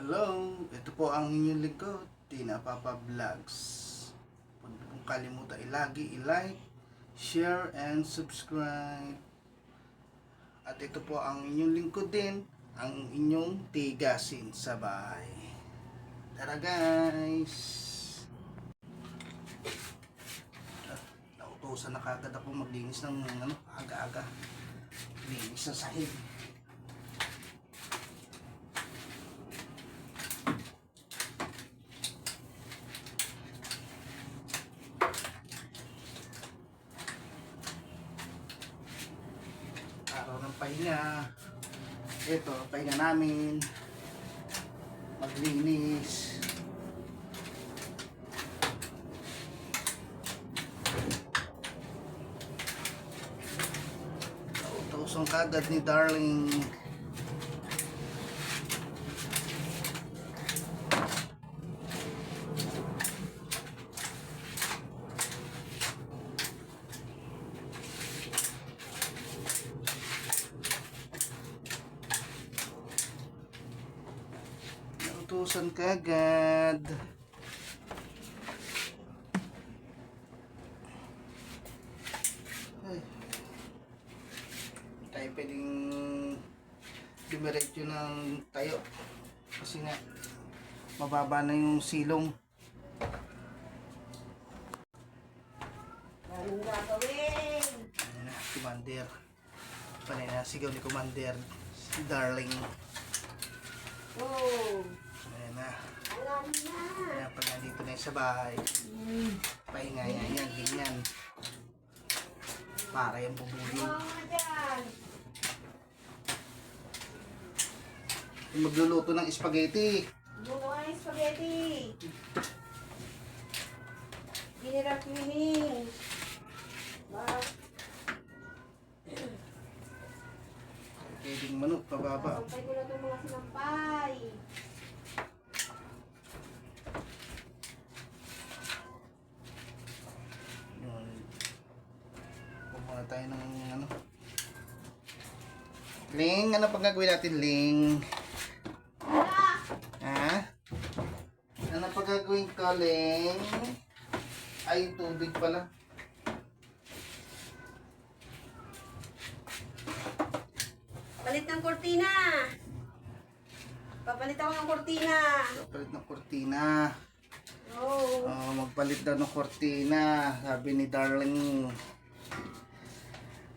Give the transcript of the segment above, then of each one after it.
Hello, ito po ang inyong lingkod, Tina Papa Vlogs. Huwag niyo pong kalimutan i-like, share, and subscribe. At ito po ang inyong lingkod din, ang inyong tigasin sa bahay. Tara guys! Nautusan na kagad ako maglinis ng aga-aga. Linis sa sahig. Araw ng pahinga. Ito, pahinga namin. Maglinis. Nautusan kagad ni Darling. Utusan kagad. Ay. Tayo pwedeng dumiretso ng tayo. Kasi nga, mababa na yung silong. Anong gagawin? Ayan na, Commander. Panay na sigaw ni Commander. Si Darling. Oh, Ayan na. alam na. Ayan, pag nandito na yung sa bahay. Pahinga yan, ganyan. Para yung bubuli. Mga dyan. Magluluto ng spaghetti. Buo ang spaghetti. Ginirap cleaning. Pwedeng manok, pababa. Sampay ko na itong mga sinampay. Yun. Kumuha tayo ng Ling, ano pag gagawin natin, Ling? Ha? Ano pag gagawin ko, Ling? Ay, tubig pala. Palit ng kortina. Papalit ako ng kortina. Papalit ng kortina. Oh. Magpalit daw ng kortina, sabi ni Darling.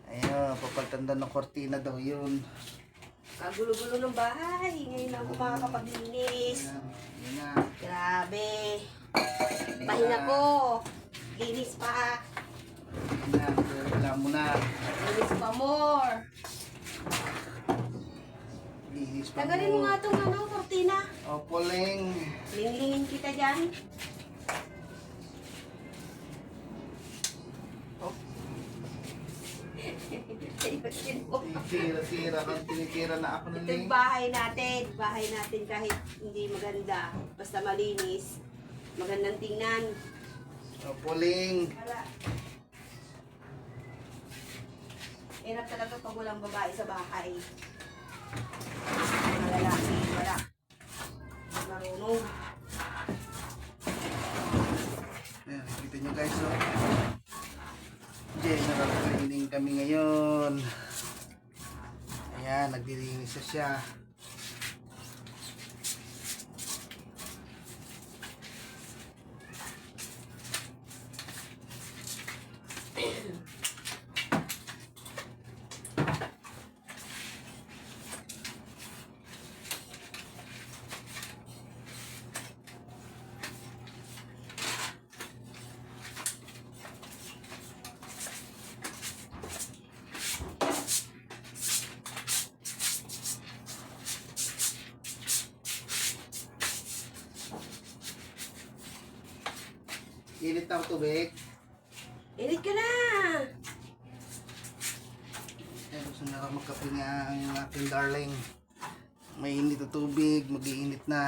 Ayun, papalitan daw ng kortina daw yun. Kagulo-gulo ng bahay. Ngayon ako makakapaglinis. Ayan na. Grabe. Ayan na. Pahinga ko. Linis pa. Ayan na, wala mo na. Linis pa more. Linis pa Tagalin mo nga itong kortina. Opo, Ling. Linglingin kita dyan. Oh, tira kang tinitira na ako ng Ito Ling. yung bahay natin. Bahay natin kahit hindi maganda. Basta malinis. Magandang tingnan. Opo, Ling. Wala. Hirap talaga pag walang babae sa bahay. Mga lalaki, wala. Marunong. Ayan, kita nyo guys, no? General cleaning kami ngayon. Ayan, nagdilinis na siya. Init ng tubig. Init ka na! Ayan, gusto na ka magkape nga ang aking Darling. May init na tubig, mag-iinit na.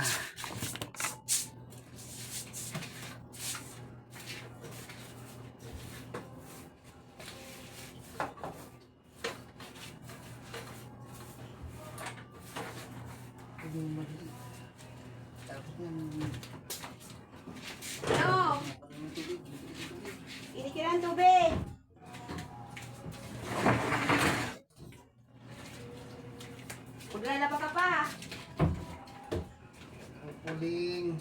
Maglalaba ka pa. Puling.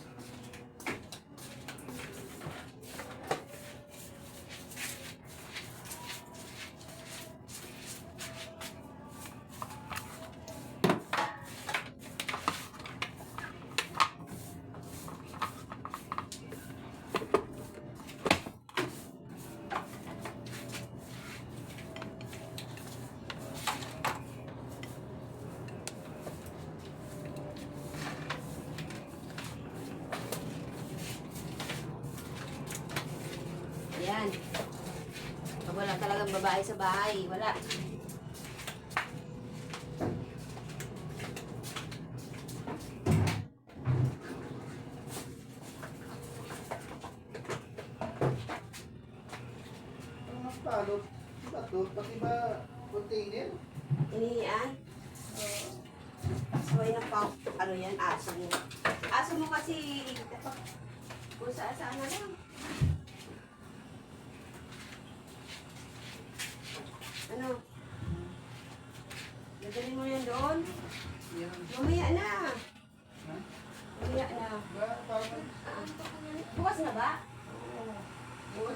Ayan. Pag wala talagang babae sa bahay, wala. Ang magpalot. Bato, pati ba container? Inihian. Sabay na pa, ano yan, aso mo. Aso mo kasi, kung saan na lang. Ano? Dadalhin mo yan doon? Yan. Mamaya na. Ha? Mamaya na. Ba, parang... Bukas na ba? Uy,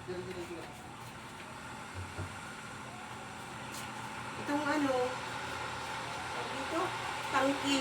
dali. Itong ano, ito, tangki.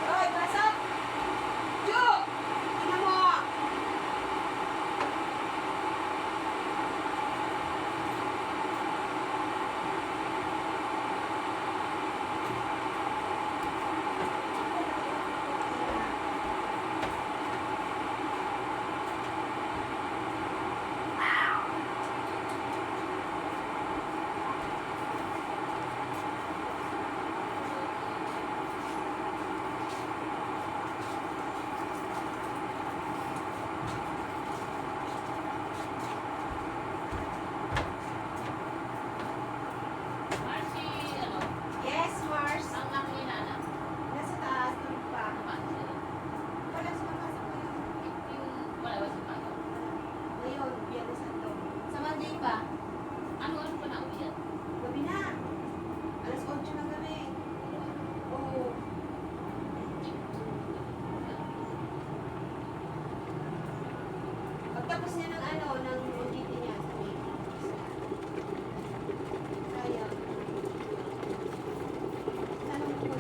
Hoy, pasok! Ju! Tingnan mo! Marcy, ano? Yes, Mars. Ang aking inaanak. Nasa taas, tulog pa. Naman sila. Wala sa papasok ko yun. Yung wala ba si Pato? Ngayon, Biyernes Santo. Sa Monday pa. Ano pa na uwi yan? Gabi na. Alas 8 ng gabi. Oo. Pagtapos niya ng ano, ng OJT niya sa May. Kaya. Tanong ko.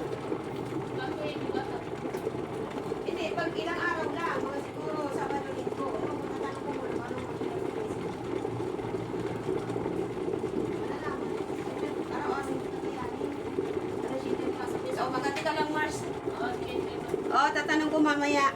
Kasi, di ba sa Hindi, pag ilang araw lang, mga siguro Sabado, Linggo. Ano, tatanong ko muna, paano mag-isip? Malalaman. Araw-araw yung kakayanin. Alas 7 yung pasok niya. So, magati ka lang, Mars. oh, sige, sige. Oo, tatanong ko mamaya.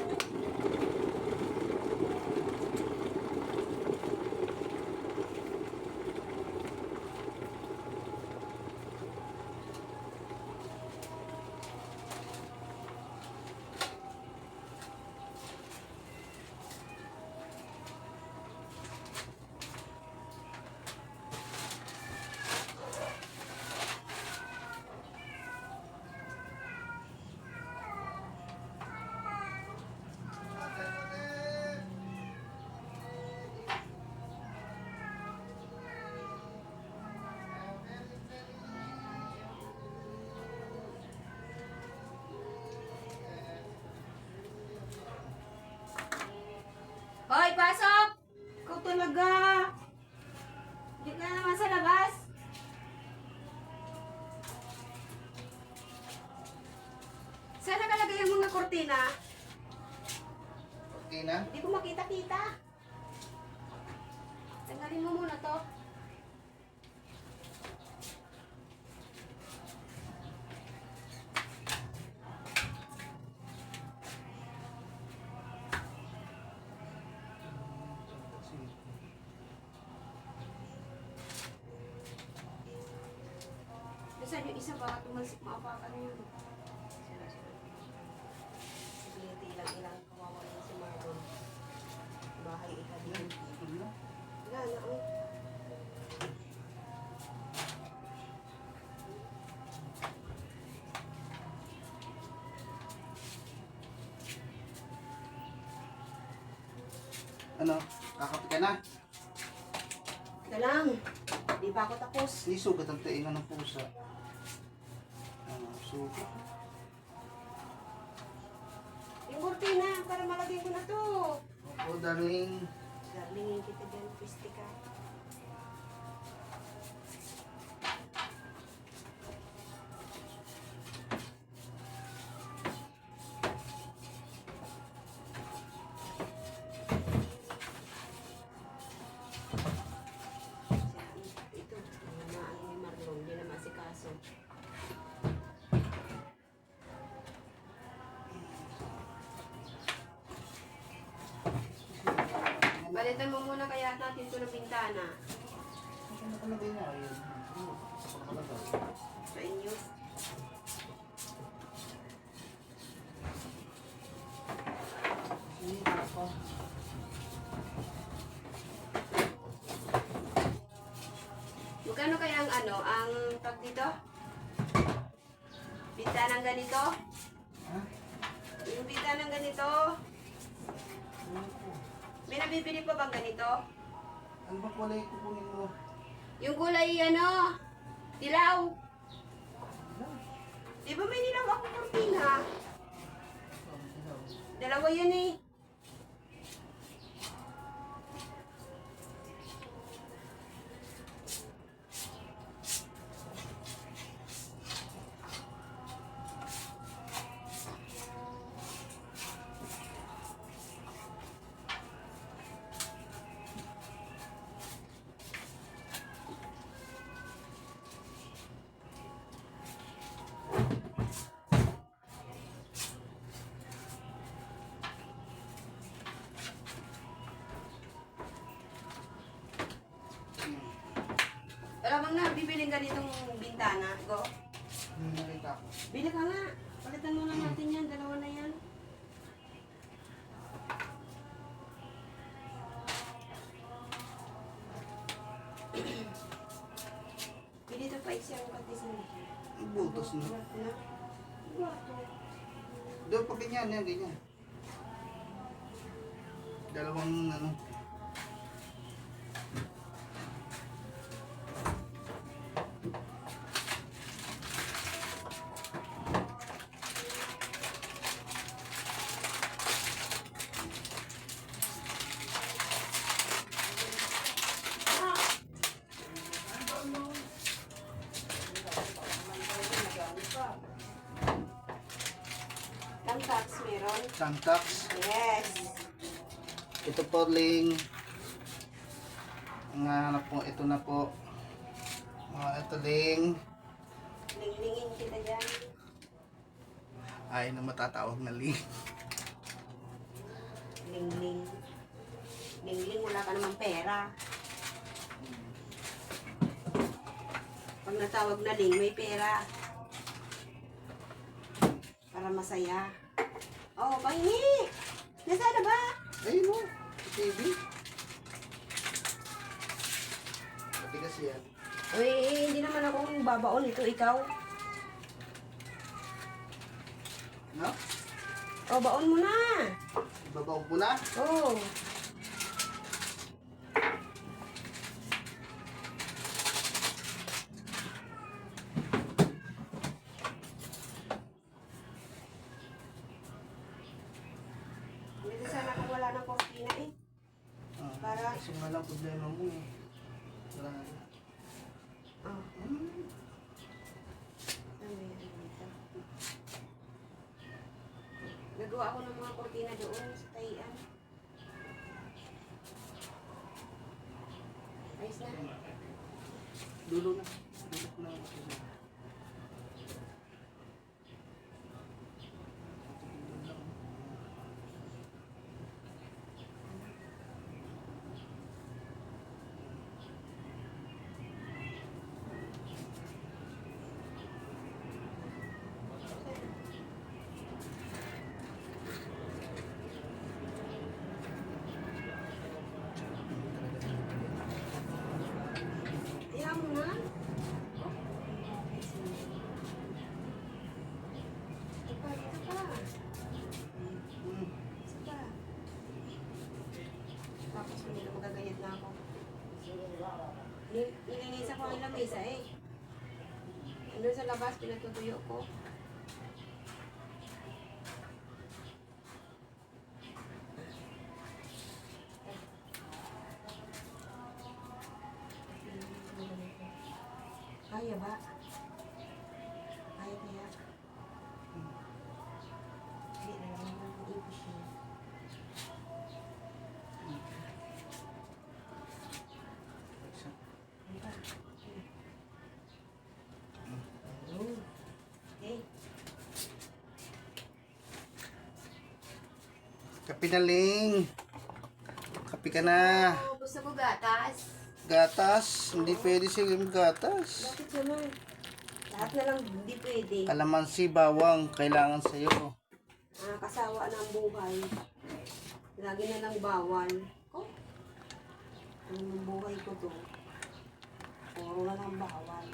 na kortina. Okay na? Hindi ko makita-kita. Tanggalin mo muna to. Nasaan yung isa baka tumalsik maapakan yun. Sige, ilang kawawa yun si Marlon. Bahay ihalin. Wala na, oh. Ano? Kakapi ka na? Teka lang. Di pa ako tapos. Hindi sugat ang taingan ng pusa. Ano, sugat? Yung kortina, para malagay ko na to. Opo, darling. Darlingin kita dyan, piste ka. Ito, namaan ni Marlon, hindi na masikaso. Balitan mo muna kaya natin ito ng bintana. Ano nakalagay niya? Ayun. Ano? Sa nakalagay. Sa inyo. Sige, pa. Magkano kaya ang ano, ang tag dito? Bintanang ganito? Ha? Yung bintanang ganito? May nabibili pa bang ganito? Ano ba kulay kukunin mo? Yung kulay ano, dilaw. Di ba may dilaw ako kortina? Dalawa yan eh. Wala bang na, bibiling ganitong bintana, go? Hindi ka ako. Bili ka nga. Palitan muna natin yan, dalawa na yan. Bili ito pa isang katisan. Ang butas na. Doon pa ganyan, yan, ganyan. Dalawang ano. Tantax meron? Santax. Yes. Ito po, Ling. Ang hanap po, ito na po. Ito, Ling. Linglingin kita dyan. Ay, na matatawag na Ling. Lingling. Lingling, wala ka namang pera. Pag natawag na ling, may pera. Para masaya. Oh, pahingi! Nasaan na ba? Ayun o, TV. Pati kasi yan. Uy, hindi naman ako babaon. Ito, ikaw. No? Oh, baon mo na. Ibabaw ko na. Oh. Dito sana kung wala ng kortina eh. Para- Kasi nga lang problema mo eh. Wala na. Oh. Hmm. Ano yan dito? Nagawa ako ng mga kortina doon sa tahian. Ayos na. Dulo na. Dulo na. Kaya mo na. Ito pa, ito pa. Isa pa. Tapos hindi na magagayat na ako. Nilinisan ko ang lamesa eh. Andun sa labas, pinatutuyo ko. Kaya ba? Kaya kaya? Hindi na naman ang ipos niya. Ano ba? Okay. Kape na, Ling. Kape ka na. Oh, gusto ko gatas. Gatas. Hindi pwede siya yung gatas. Bakit naman? Lahat na lang hindi pwede. Kalamansi, bawang. Kailangan sa'yo. Kasawa ng buhay. Lagi na lang bawal. Oh, ano ng buhay ko to? Puro na lang bawal.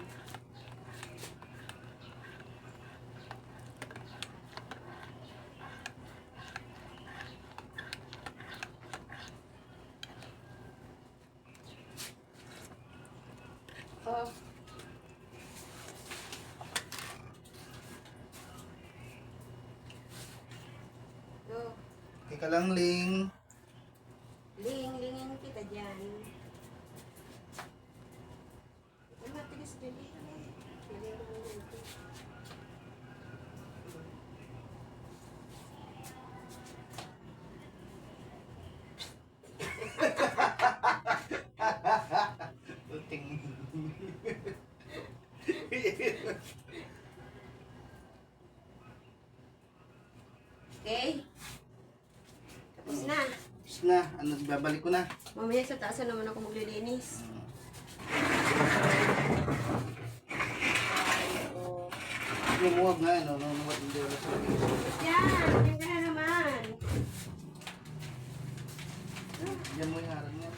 Oh. Oh. Teka lang, Ling. Lingin kita dyan. Ang matigas dyan eh. Pili ko muna ito. Uting. Okay? Tapos na. Tapos na. Ano, babalik ko na. Mamaya sa taas na naman ako maglilinis. Lumuwag nga, ano, lumuwag hindi wala sa Yan! Yan ka na naman. Diyan mo yung harang niya.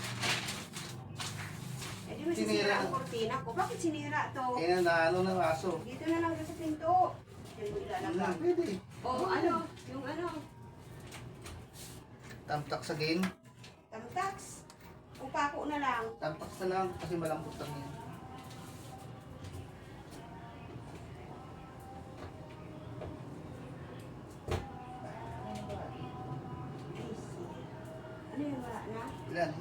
Eh di masisira Sinira. ang kortina ko. Bakit sinira to? Kaya na ano ng aso. Dito na lang sa pinto. Yan mo Ano, ilalagay. pwede. O ano? Yung ano? Tamtak sa game. Tamtax. O pako na lang. Tamtak na lang kasi malambot lang yan. I see. Ano yung wala na? Ilan?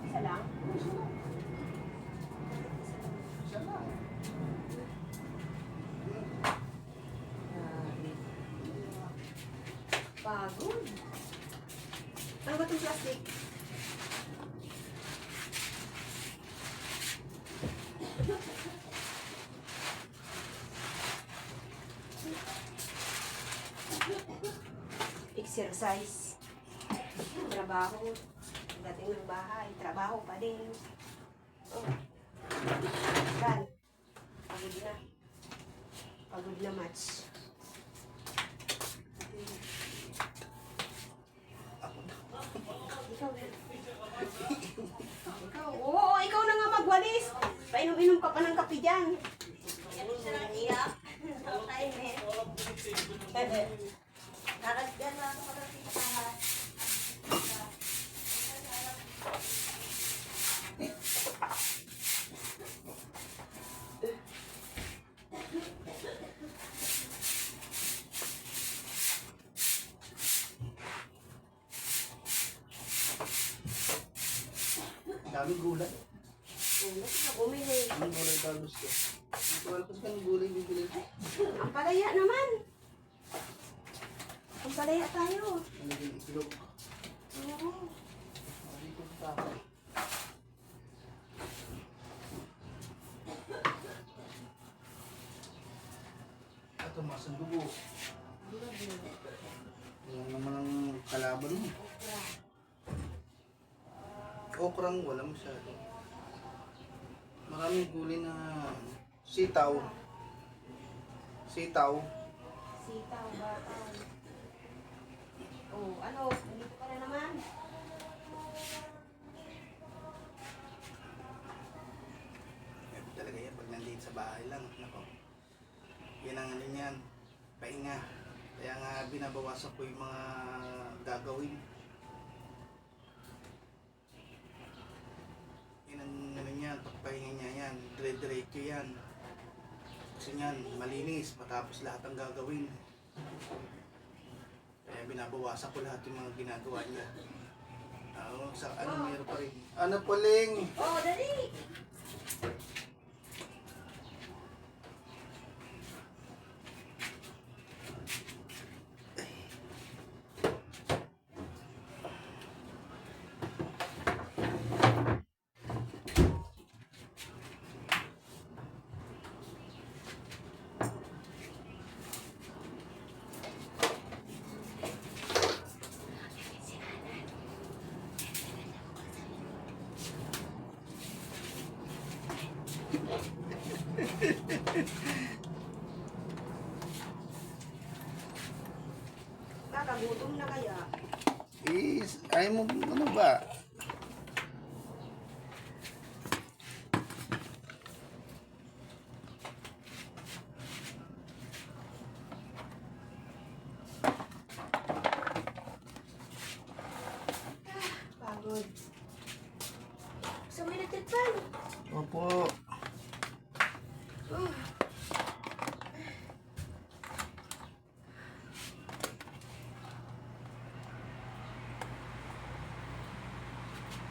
Isa lang? Siya lang. Pagod. Ano ba itong plastic? Exercise. Trabaho. Dating ng bahay. Trabaho pa din. Oh. Yan. Pagod na. Pagod na match. Ikaw. Ikaw. Oo, ikaw na nga magwalis. Painom-inom ka pa ng kape dyan. Yan siya nang iyak. Nakasgan na ako kasi sa Daming gulay. Kasi ka bumili. Anong gulay ba gusto? Hindi ko alam kasi anong gulay bibili ko. Ang palaya naman. Ang palaya tayo. Ano yung itlog? Oo. Dito sa tayo. Ito, masang dugo. Yan naman ang kalaban mo. Okrang wala masyado. Maraming gulay na sitaw. Sitaw. Sitaw, bataw. Oh, ano? Dito ka na naman. Yan talaga yan pag nandito sa bahay lang. Nako. Yan ang ano yan. Pahinga. Kaya nga binabawasan ko yung mga gagawin. Yan ang ano yan. Pagpahinga niya yan. Dire-diretso yan. Kasi yan, malinis. Matapos lahat ang gagawin. Kaya binabawasan ko lahat yung mga ginagawa niya. Sa ano meron pa rin. Ano Puling? Oh, dali! Kakagutom na kaya? Ayaw mo, ano ba? Pagod. Gusto mo electric fan? Opo.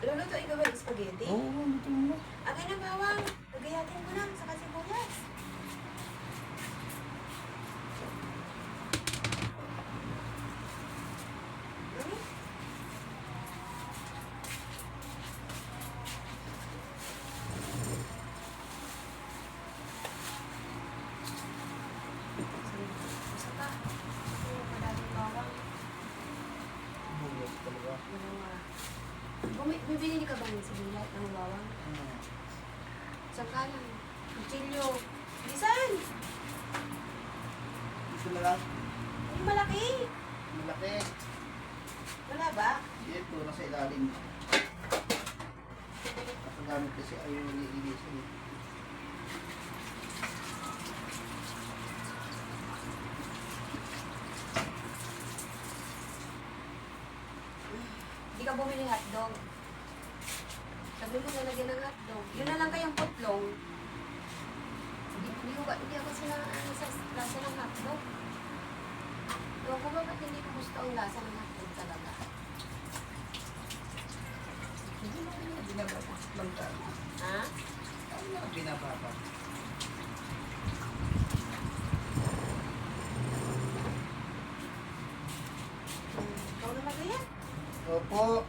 Luluto ikaw ba yung spaghetti? Oo, ito mo. Agay na bawang. Lagayatin ko lang sa sibuyas. Hmm? Isa pa. Madaming bawang. Bugas talaga. Bibili ka ba ng sibuyas ng bawang? Saka lang. Kutsilyo. Bisan! Gusto na lang. Yung malaki. Malaki. Wala ba? Ito, nasa ilalim. Nakagamit kasi ayaw nililisin. Hindi ka bumili hotdog. Sabi mo nalagyan ng hotdog. Yun na lang kayang putlong. Hindi ako sila sa lasa ng hotdog. Ewan ko ba ba't hindi ko gusto ang lasa ng hotdog talaga. Hindi mo na binababa. Lang tayo. Ha? Ano na binababa? Ikaw na lagayan. Opo.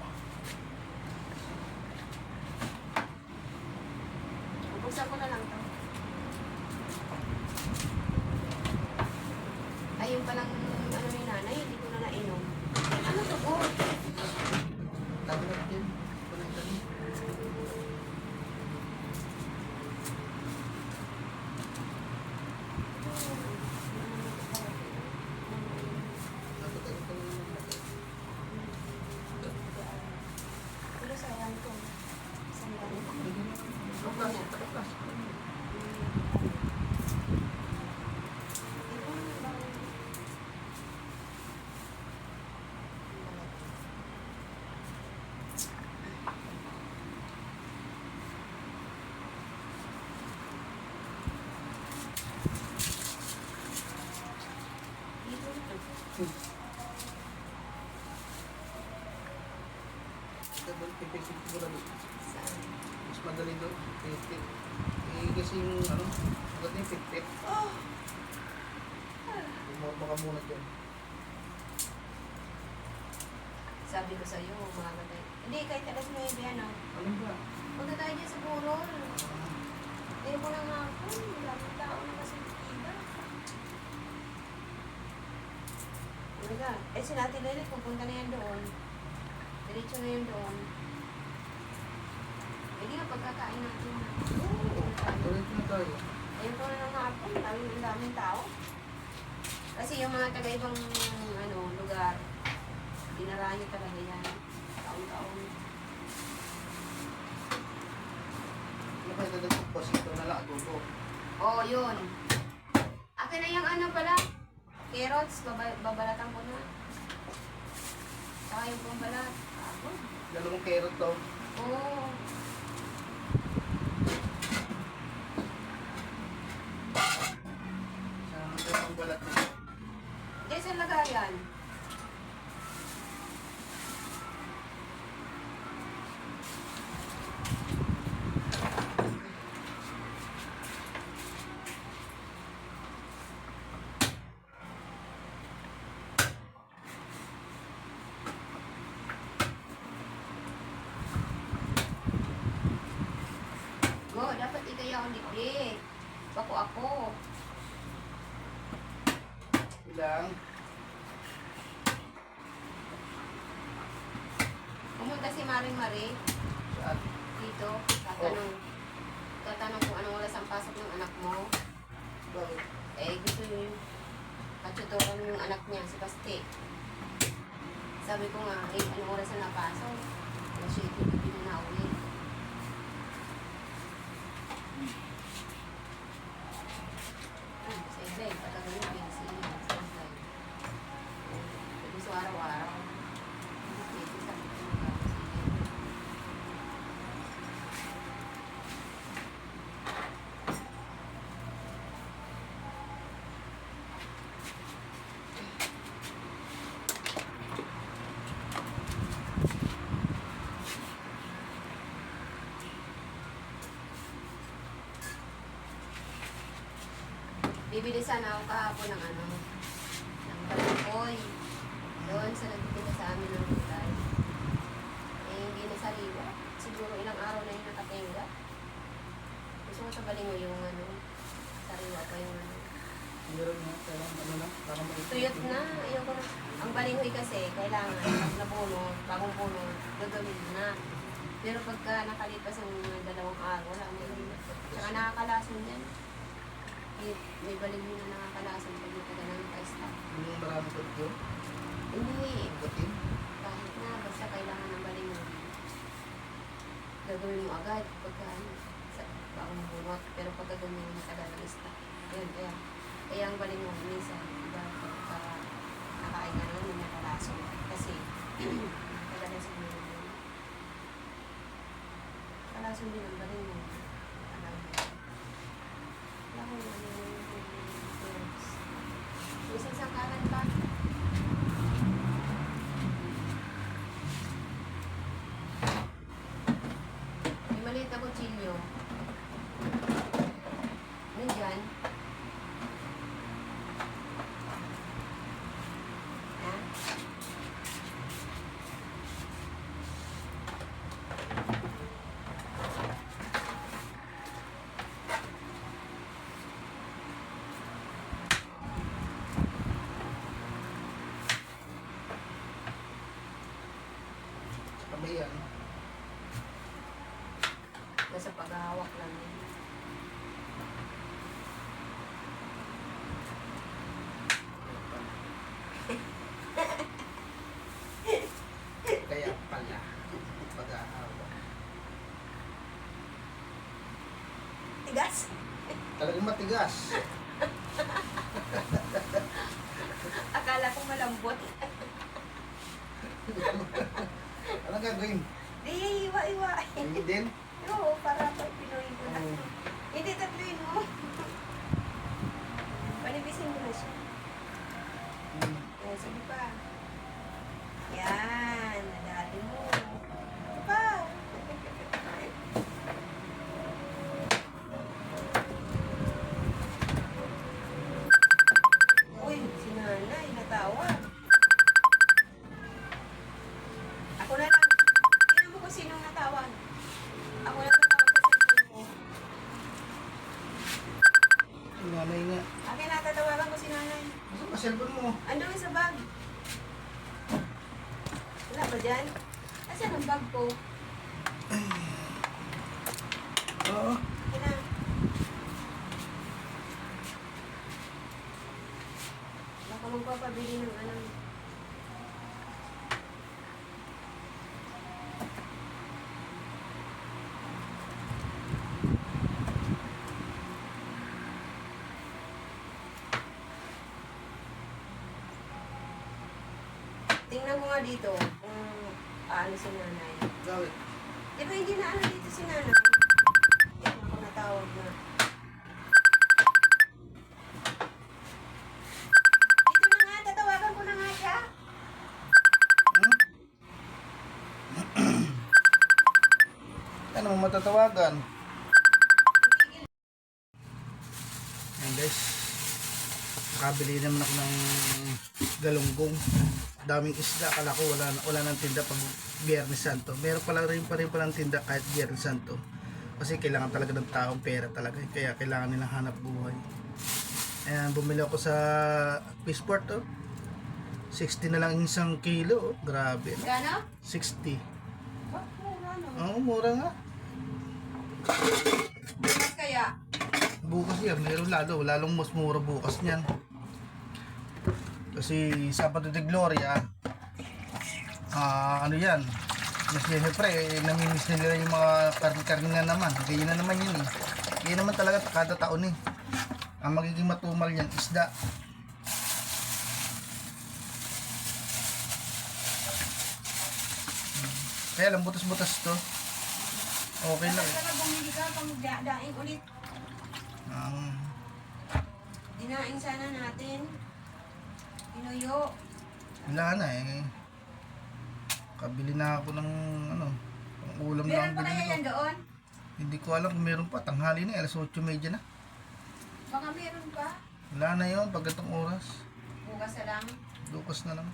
Bubuksan ko na lang to. Ayun palang ano ni nanay, hindi ko na nainom. Ano to po? Tanggap din. Kulitan. madali doon. Pipit. Eh, kasi yung ano, agad yung pipit. Oh. Baka muna dyan. Sabi ko sa'yo, umaga tayo. Hindi, kahit alas 9, ano. Ano ba? Punta tayo dyan sa Burol. Hindi mo na nga ako. Maraming tao na kasi iba. Ano ka? Eh, si Nati Lili, pupunta na yan doon. Diretso na yan doon. Hindi nga pagkakain natin. Oo, tuloy na tayo. Ayun ko na ng hapon. Daming tao. Kasi yung mga taga-ibang ano, lugar, dinaraan talaga yan. Taon-taon. Ano kayo dadagdag pasito na lang, adobo? Oo, yun. Akin na yung ano pala. Carrots, babalatan ko na. Saka yung pambalat. Ako. Dalawang carrot daw. Oo. Saan ang balat mo? Diyan sa lagayan. Go, dapat ikayaw ang dikdik. Bako ako. Ilang? Pumunta si Maring Marie Saan? dito. Tatanong kung anong oras ang pasok ng anak mo. Bakit? Eh, gusto yung katuturan yung anak niya, si Basti. Sabi ko nga, eh, anong oras na napasok? Alas 7, hindi na nauwi. Sa iba, patagal yung busy. Gusto araw-araw. Busy, sabi ko nga, sige. Bibili sana ako kahapon ng ano, ng balikoy. Doon sa nagtitinda sa amin ng gulay. Eh, hindi na sariwa. Siguro ilang araw na yung nakatingga. Gusto ko sa balingo yung ano, sariwa pa yung ano. Meron na, parang ano na, parang makikita. Tuyot na, ayoko na. Ang balingoy kasi, kailangan, pag nabunot, bagong bunot, gagawin na. Pero pagka nakalipas ang mga 2 araw, wala mo yun. Tsaka nakakalason yan. May balingoy na nakakalason pag matagal na naka-stop. Yung marami ko dito, Hindi. yung gatin. Kahit na, basta kailangan ng balingoy. Gagawin mo agad pagka ano, sa bagong bunot. Pero pagka ganyan, matagal na stop. Yun, kaya ang balingoy minsan, iba pagka nakain ka naman, may nakalason. Kasi, kadalasan mo yun. Kalason din ang balingoy. Alam mo. Wala ko ano yung isang sangkalan pa. May maliit na kutsilyo. Nandyan. Ha? Kamay yan. Nasa paghahawak lang yun. Kaya pala, pag-aawa. Tigas! Talagang matigas. Akala ko malambot. Anong gagawin? Di, iwa-iwa. Hindi din? Oo, para pag Pinoy ko na. Oo. Hindi, tatluin mo. Panibisin mo na siya. Yan, sige pa. Yan, nadali mo. Ito pa. cellphone mo. Ano yung sa bag? Wala ba dyan? Asan ang bag ko? Oo. Okay na. Baka magpapabili ng ano. Tingnan mo nga dito kung ano si nanay. Gawin. Di ba hindi na ano dito si nanay? Yan ako natawag na. Dito na nga, tatawagan ko na nga siya. Hmm? Ano mo matatawagan? Ayan guys. Nakabili naman ako ng galunggong. Daming isda. Akala ko wala nang tinda pag Biyernes Santo. Meron pala rin palang tinda kahit Biyernes Santo. Kasi kailangan talaga ng taong pera talaga. Kaya kailangan nilang hanap buhay. Ayan, bumili ako sa Fishport oh. 60 na lang isang kilo. Oh. Grabe. No? Gano? 60. Ba't mura no? Oo, mura nga. Mas kaya? Bukas yan, meron lalong mas mura bukas niyan. Kasi Sabado de Gloria, ano yan, mas siyempre, namimiss nila yung mga karni-karni na naman. Ganyan na naman yun eh. Ganyan naman talaga kada taon eh. Ang magiging matumal yan, isda. Kaya lang, butas-butas to. Okay lang eh. Dapat bumili ka pang daing ulit. Dinaing sana natin. Inuyo. Wala na eh. Kabili na ako ng ano, pang ulam na Meron ang pa kaya binili ko. yan doon? Hindi ko alam kung meron pa. Tanghali na, alas 8:30 na. Baka meron pa. Wala na yun, pag itong oras. Bukas na lang. Bukas na lang.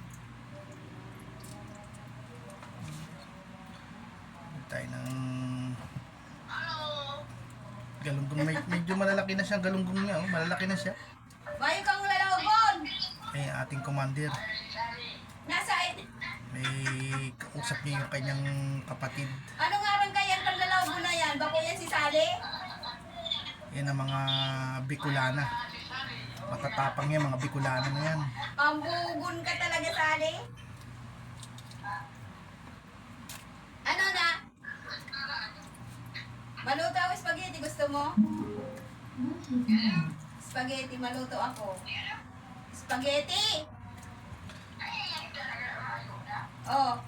Bili tayo ng galunggong. Medyo malalaki na siya ang galunggong niya. Oh. Malalaki na siya. Bayo kang lalawgon! Eh, ating commander. Nasaan? May kausap niya yung kanyang kapatid. Ano nga rin kaya ang lalawgon na yan? Bako yan si Sally? Yan ang mga Bicolana. Matatapang yan, mga Bicolana na yan. Pambugon ka talaga, Sally? Ano na? Maluto ako spaghetti. Gusto mo? Spaghetti, maluto ako. Spaghetti! Oh.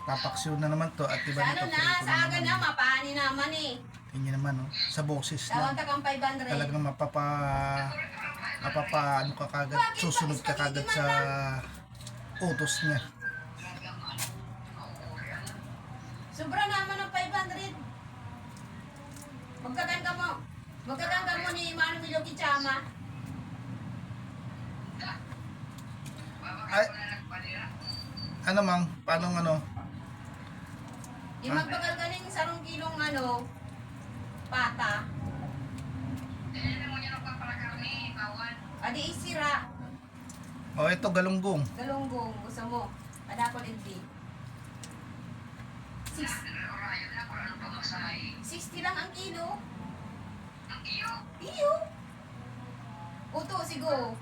Papaksyon na naman to at iba Sa nito. ano na? Sa aga na, mapani naman eh. Tingnan naman oh, sa boses Tawag lang. ka kang 500. Talagang mapapa ano ka kagad, susunod ka kagad sa utos niya. Sobra naman ng 500. Magkakan ka mo. Magkakan ka mo ni Manu Milo Kichama. Ay, ano mang, paano ano? Yung magbagal ka ng 1 kilong ano, pata. Adi isira. Oh, ito galunggong. Galunggong. Gusto mo. Ada ko digdi. 60 lang ang kilo. Iyo. Uto, sigo.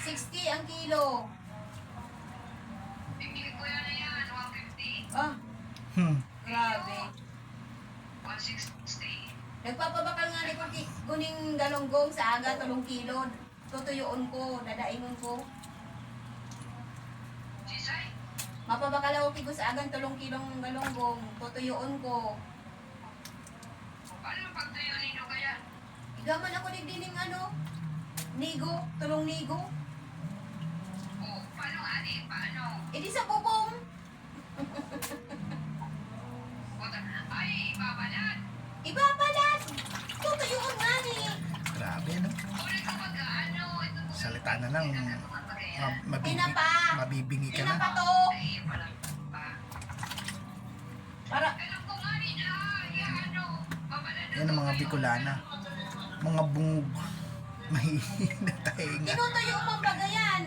60 ang kilo. Ah, grabe. Nagpapabakal nga ni kuning galunggong sa aga 3 kilo. Tutuyuon ko, dadaingon ko. Mapabakal ako kigo sa agang 3 kilong galunggong. Tutuyuon ko. Igaman ako digdining ano? Nigo, tulong nigo. E di sa bubong. Ibabalat! Tutuyuon nga ni. Grabe no. Salita na lang. Tinapa. Mabibingi ka na. Tinapa to. Para, Yan ang mga Bicolana. Mga bungog. Mahihina tainga. tinutuyo mo baga yan.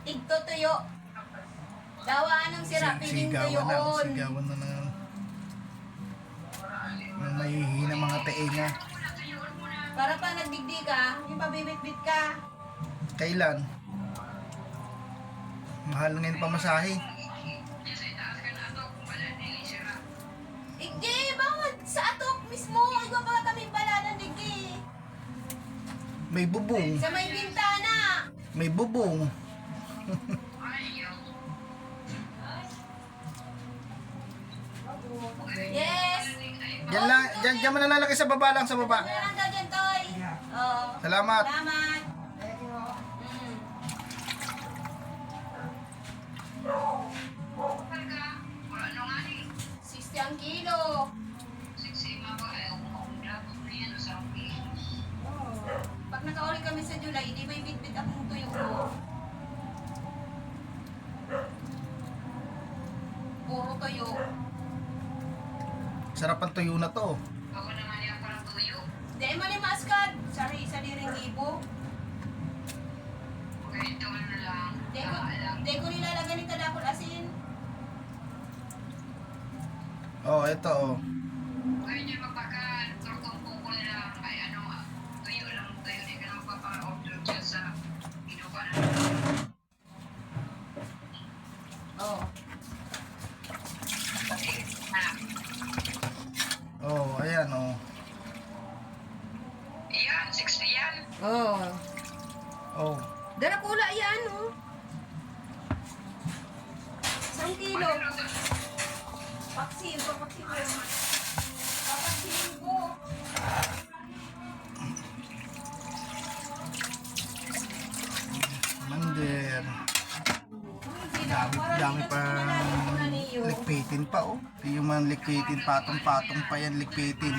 Tigtutuyo. Dawaan ng sira, piling Sigawan na. tuyoon. Sigawan na ng mahihina mga tainga. Para pa nagdigdi ka, yung pabibit-bit ka. Kailan? Mahal ngayon pamasahe. Digdi, bawat sa atok mismo. Iba pa kami bala ng digdi. May bubong. Sa may bintana. May bubong. Yes. Diyan lang, diyan mo nalalagay sa baba lang, sa baba. Ano lang daw dyan, Toy? Oo. Salamat. Salamat. Mm. 60 ang kilo. Pag nakauli kami sa July, hindi may bitbit akong tuyo ko. Puro tuyo. Sarap ang tuyo na to. Dahil malimas ka. Sorry, isa rin libo. Dahil ko nilalagyan ni kadakol asin. Oh, ito oh. Oh. Oh, ayan oh. Oh. Oh. Dala pula yan, oh. 1 kilo. Paksin ko. Papaksin ko. Mander. Dami pa likpitin pa oh. Yung mga likpitin, patong-patong pa yan likpitin.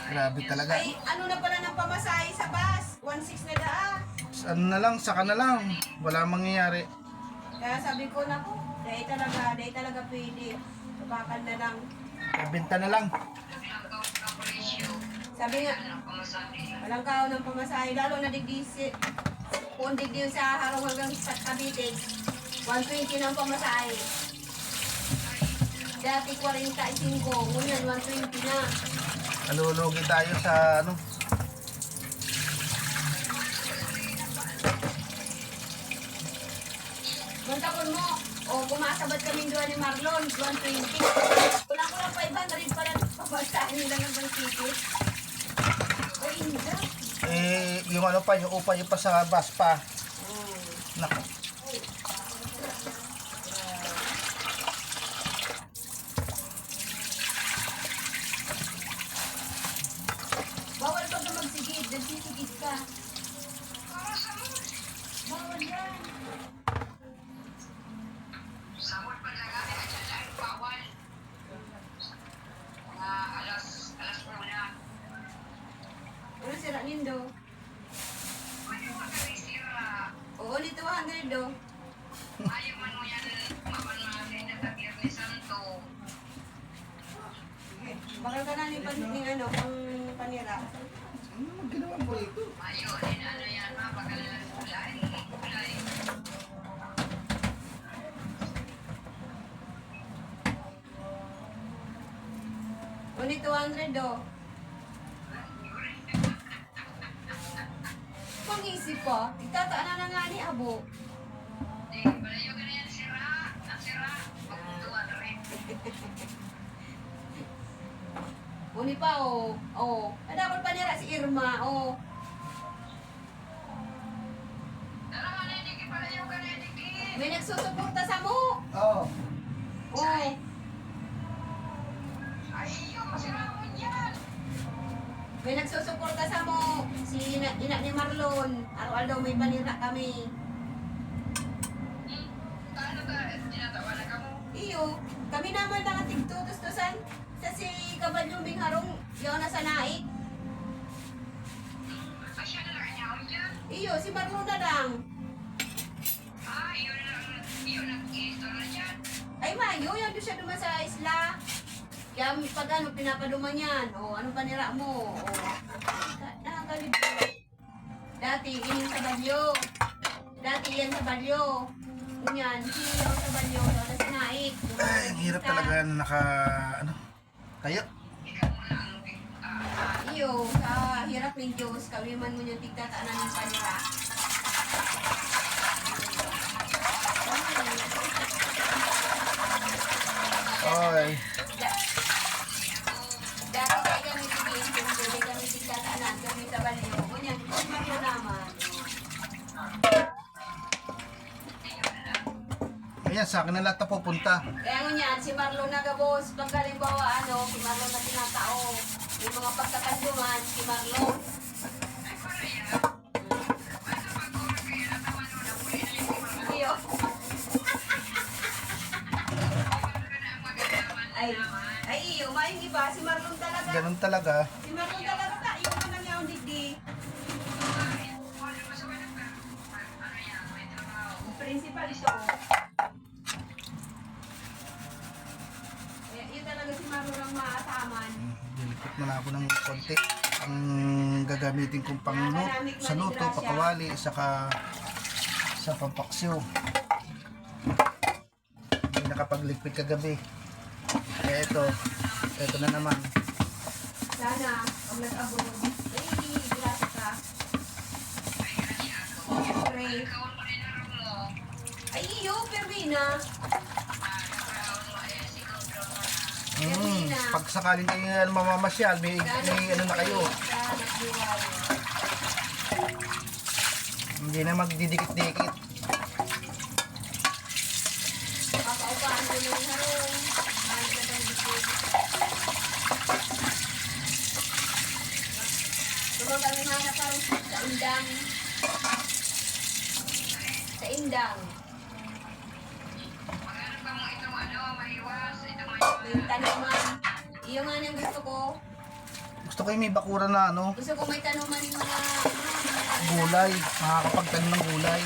Grabe talaga. Ay, ano na pala ng pamasahe sa bus? 1.6 na daa. Ano na lang, saka na lang. Wala mangyayari. Kaya sabi ko, naku, dahil talaga pwede. Babakan na lang. Benta na lang. Sabi nga, walang kao ng pamasahe. Lalo na digdisi. Kung digdi sa harong hanggang sa Cavite, 120 ng pamasahe. Dati 45, ngunyan 120 na. Nalulugi tayo sa ano. Muntakon mo, o kumasabad kami doon ni Marlon, 120. Kulang ko lang 500 pala pamasahe nila ng ticket. O hindi. Yung ano pa, yung upa yung pa sa bus pa. Nako. Bawal pag na magsigid, nagsisigid ka. Bawal yan. Ano sira nindo? Oo, ni 200 do. Bakal ka na ni ano, pang panira. Ano ginawa mo ito? Uni 200 do. Pang-isip ko, itataan na nga ni Abo. Uni pa, oh. Oh. Dapat panira si Irma, oh. May nagsusuporta sa mo. Oo. Oh. May nagsusuporta sa mo. Si ina ni Marlon. Araw-araw daw may panira kami. Iyo. Kami naman lang ang tigtutos-tusan. Sa si Kabalyuming Harong. Yaw na sa naik. Iyo, si Marlon na lang. Ay, Mayo, yan doon siya duman sa isla. Kaya pag ano, pinapaduman yan. O, ano panira mo? O, nakakalibyo. Dati, yan sa balyo. Dati yan sa balyo. Kunyan, sino sa balyo, sa sinaik. Ay, ang hirap talaga na ano, tayo. Iyo, sa hirap ng Diyos, kawiman mo yung tigtataanan ng panira. Oy, Dati tayo kami tigil, pwede kami tigtataanan, kami sa balyo. Kunyan, kung mo naman. ayan, sa akin na lahat na pupunta. Kaya ngunyan, si Marlon nagabos, pag halimbawa ano, si Marlon na tinatao, yung mga pagkakanduman, si Marlon. Iyo. Ay iyo, maing iba, si Marlon talaga. Ganun talaga. Si Marlon talaga ka, yung mga niya ang digdi. Principal ito. Yun talaga si Marlon ang maasaman. Dilipit mo na ako ng konti. Ang gagamitin kong sa luto, pakawali, saka sa pampaksyo. Hindi nakapagligpit kagabi. Kaya ito na naman. Sana, pag nag-abot, grabe ka. Siyempre. Ay, iyo, Pervina. Pag sakaling kayo mamamasyal, may ano na kayo. Hindi na magdidikit-dikit. Papaupahan ko yung harong. Balik na tayo dito. Diba kami hanap harong sa indang. Sa indang. May tanuman. Iyo nga niyang gusto ko. Gusto ko yung may bakura na ano, Gusto ko may tanuman yung mga... gulay. Makakapagtanim ng gulay.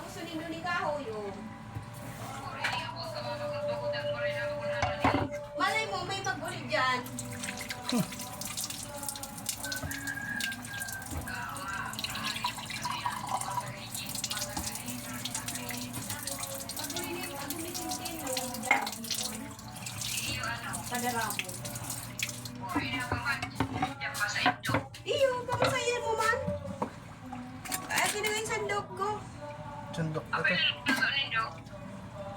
Gusto nindo ni kahoy, oh. Malay mo, may magulit dyan. Padaramo. Iyo, pamasayan mo man. Ay, kinawin sandok ko. Sundok na to.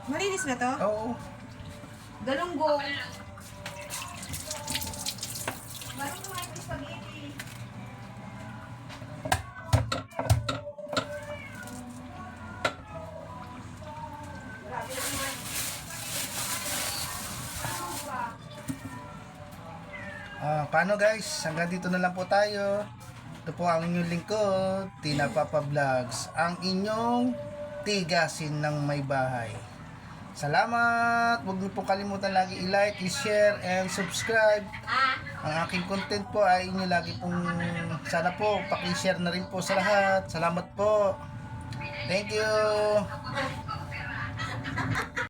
Malinis na to? Oo. Galunggong. Marunong nga yung spaghetti. Grabe naman. Ano ba? Paano guys? Hanggang dito na lang po tayo. Ito po ang inyong lingkod, Tina Papa Vlogs. Ang inyong tigasin ng may bahay. Salamat! Huwag niyo po kalimutan lagi i-like, i-share, and subscribe. Ang aking content po ay inyo lagi pong sana po paki-share na rin po sa lahat. Salamat po. Thank you.